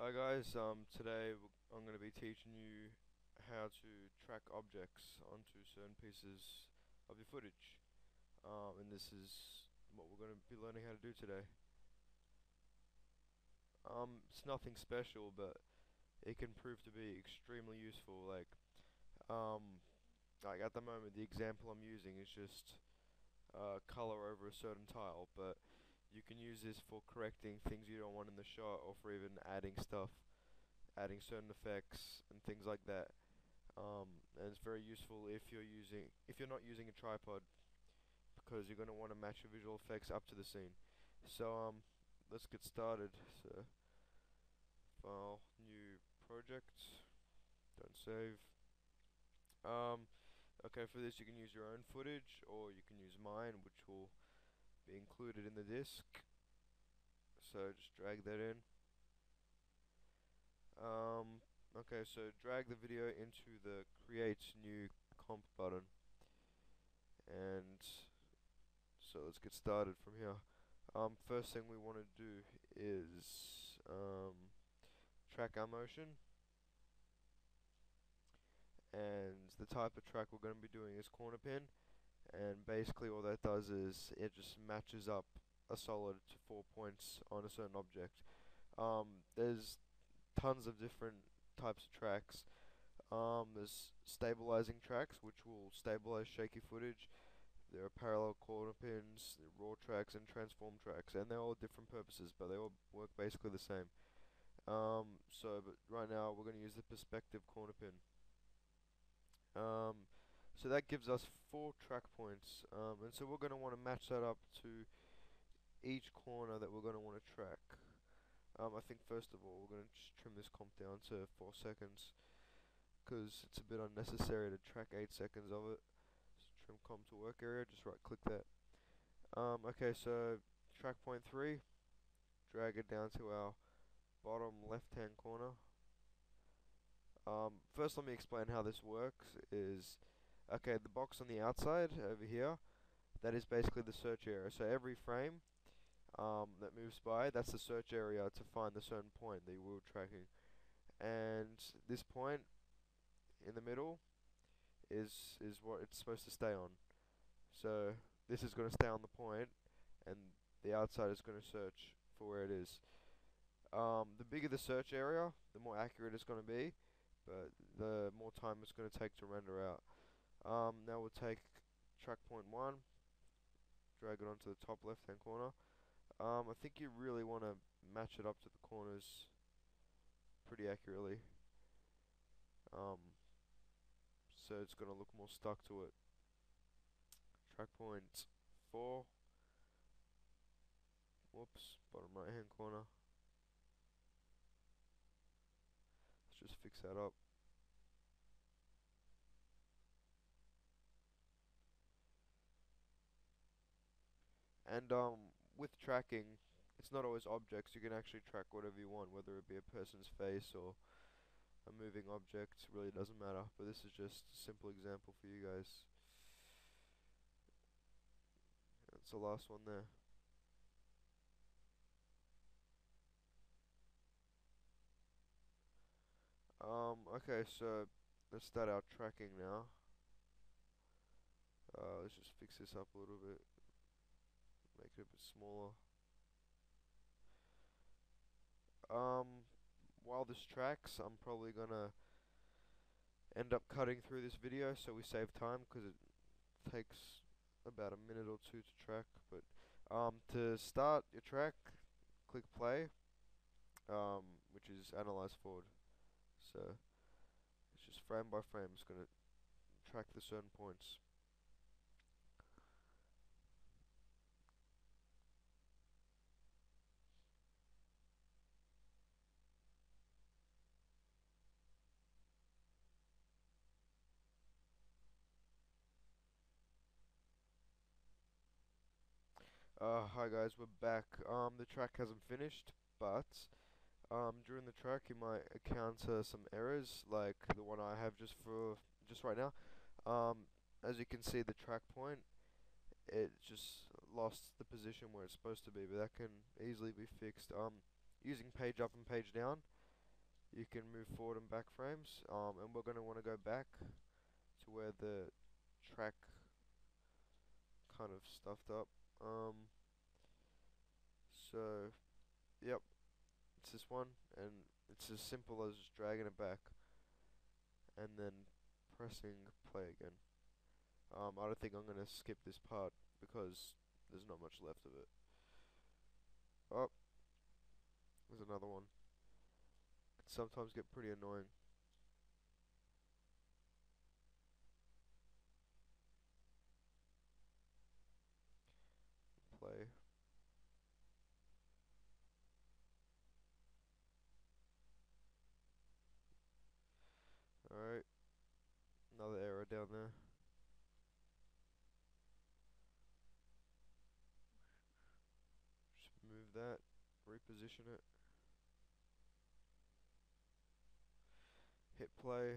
Hi guys, today I'm going to be teaching you how to track objects onto certain pieces of your footage. And this is what we're going to be learning how to do today. It's nothing special, but it can prove to be extremely useful. Um, like at the moment, the example I'm using is just color over a certain tile, but you can use this for correcting things you don't want in the shot, or for even adding stuff, adding certain effects and things like that. And it's very useful if you're not using a tripod, because you're going to want to match your visual effects up to the scene. So let's get started. So file, new project, don't save. Um, okay, for this you can use your own footage or you can use mine, which will be included in the disk. So just drag that in. Okay, so drag the video into the create new comp button, and so let's get started from here. First thing we want to do is track our motion, and the type of track we're going to be doing is corner pin, and basically all that does is it just matches up a solid to 4 points on a certain object. There's tons of different types of tracks. There's stabilizing tracks, which will stabilize shaky footage. There are parallel corner pins, there are raw tracks, and transform tracks, and they're all different purposes, but they all work basically the same. But right now we're going to use the perspective corner pin. Um, so that gives us 4 track points, and so we're going to want to match that up to each corner that we're going to want to track. I think first of all we're going to just trim this comp down to 4 seconds, because it's a bit unnecessary to track 8 seconds of it. So trim comp to work area, just right click that. Okay, so track point 3, drag it down to our bottom left hand corner. First let me explain how this works. Okay, the box on the outside over here, that is basically the search area. So every frame that moves by, that's the search area to find the certain point that you were tracking. And this point in the middle is what it's supposed to stay on. So this is going to stay on the point, and the outside is going to search for where it is. The bigger the search area, the more accurate it's going to be, but the more time it's going to take to render out. Now we'll take track point 1, drag it onto the top left hand corner. I think you really want to match it up to the corners pretty accurately, so it's going to look more stuck to it. Track point 4, whoops, bottom right hand corner. Let's just fix that up. And with tracking, it's not always objects. You can actually track whatever you want, whether it be a person's face or a moving object. It really doesn't matter. But this is just a simple example for you guys. That's the last one there. Okay, so let's start our tracking now. Let's just fix this up a little bit, make it a bit smaller. While this tracks, I'm probably gonna end up cutting through this video so we save time, because it takes about a minute or two to track. But to start your track, click play, which is analyze forward. So it's just frame by frame. It's gonna track the certain points. Hi guys, we're back. The track hasn't finished, but during the track you might encounter some errors, like the one I have just right now. As you can see, the track point, it just lost the position where it's supposed to be, but that can easily be fixed using page up and page down. you can move forward and back frames. And we're going to want to go back to where the track kind of stuffed up. So, yep, it's this one, and it's as simple as just dragging it back and then pressing play again. I don't think I'm going to skip this part because there's not much left of it. Oh, there's another one. Can sometimes get pretty annoying. Play. Alright, another error down there. Just move that, reposition it, hit play.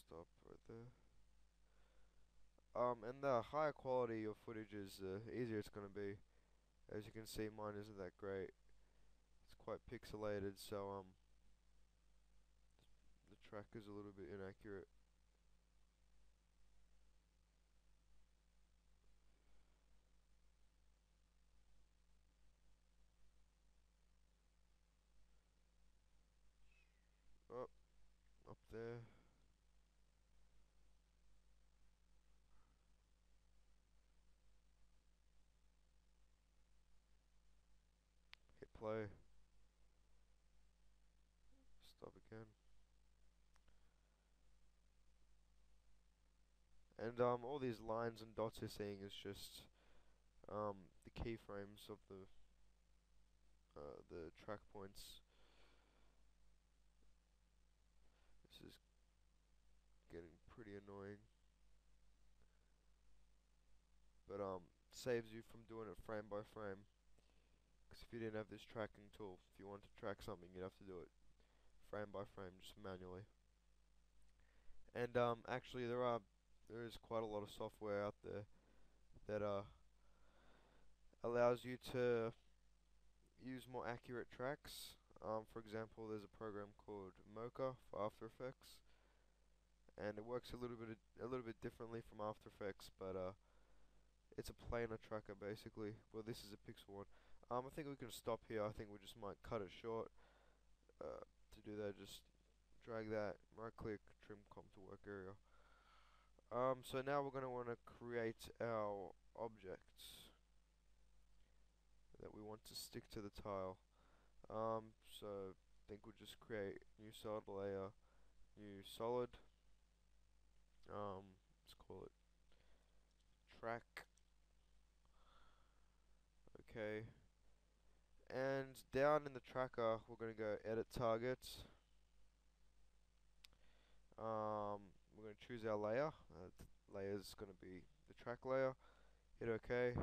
Stop right there. And the higher quality your footage is, the easier it's going to be. As you can see, mine isn't that great. It's quite pixelated, so the track is a little bit inaccurate. Oh, up there. Hit play. Stop again. And all these lines and dots you're seeing is just the keyframes of the track points. This is getting pretty annoying, but saves you from doing it frame by frame. Because if you didn't have this tracking tool, if you wanted to track something, you'd have to do it frame by frame, just manually. And actually, there is quite a lot of software out there that allows you to use more accurate tracks. For example, there's a program called Mocha for After Effects, and it works a little bit differently from After Effects, but it's a planar tracker basically. Well, this is a pixel one. I think we can stop here. I think we just might cut it short. To do that, just drag that, right click, trim comp to work area. So now we're going to want to create our objects that we want to stick to the tile. So I think we'll just create new solid layer, new solid. Let's call it track. Okay. And down in the tracker, we're going to go edit targets. We're going to choose our layer. Layer is going to be the track layer. Hit OK.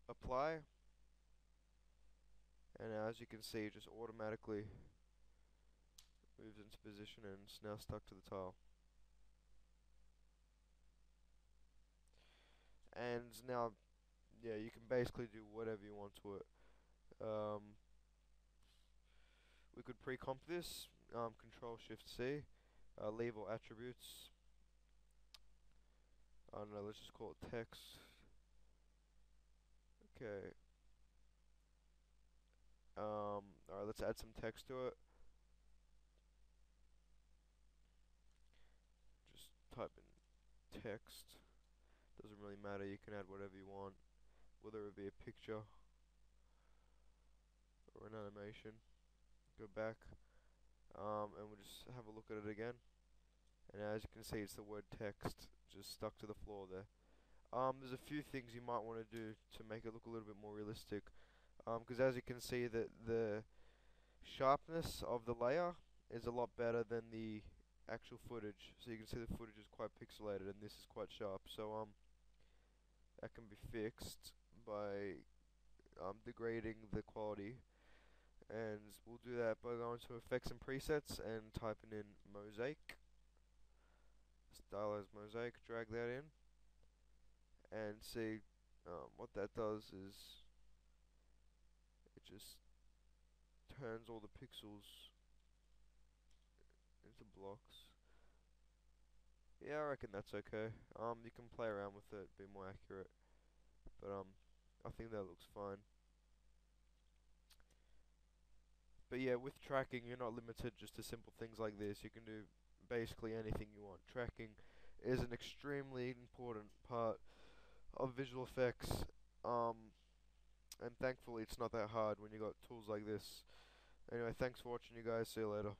Apply. And as you can see, it just automatically moves into position and it's now stuck to the tile. And now, yeah, you can basically do whatever you want to it. We could pre-comp this, Control Shift C, leave all attributes. I don't know, let's just call it text. Okay. Alright, let's add some text to it. Just type in text. Doesn't really matter, you can add whatever you want, whether it be a picture or an animation. Go back, and we'll just have a look at it again. And as you can see, it's the word text just stuck to the floor there. There's a few things you might want to do to make it look a little bit more realistic. Because as you can see, the sharpness of the layer is a lot better than the actual footage. So you can see the footage is quite pixelated and this is quite sharp. So that can be fixed by degrading the quality. And we'll do that by going to effects and presets and typing in mosaic. Stylize mosaic, drag that in. and see what that does is it just turns all the pixels into blocks. Yeah, I reckon that's okay. You can play around with it, be more accurate, but I think that looks fine. But yeah, with tracking, you're not limited just to simple things like this. You can do basically anything you want. Tracking is an extremely important part of visual effects, and thankfully it's not that hard when you got tools like this. Anyway, thanks for watching, you guys. See you later.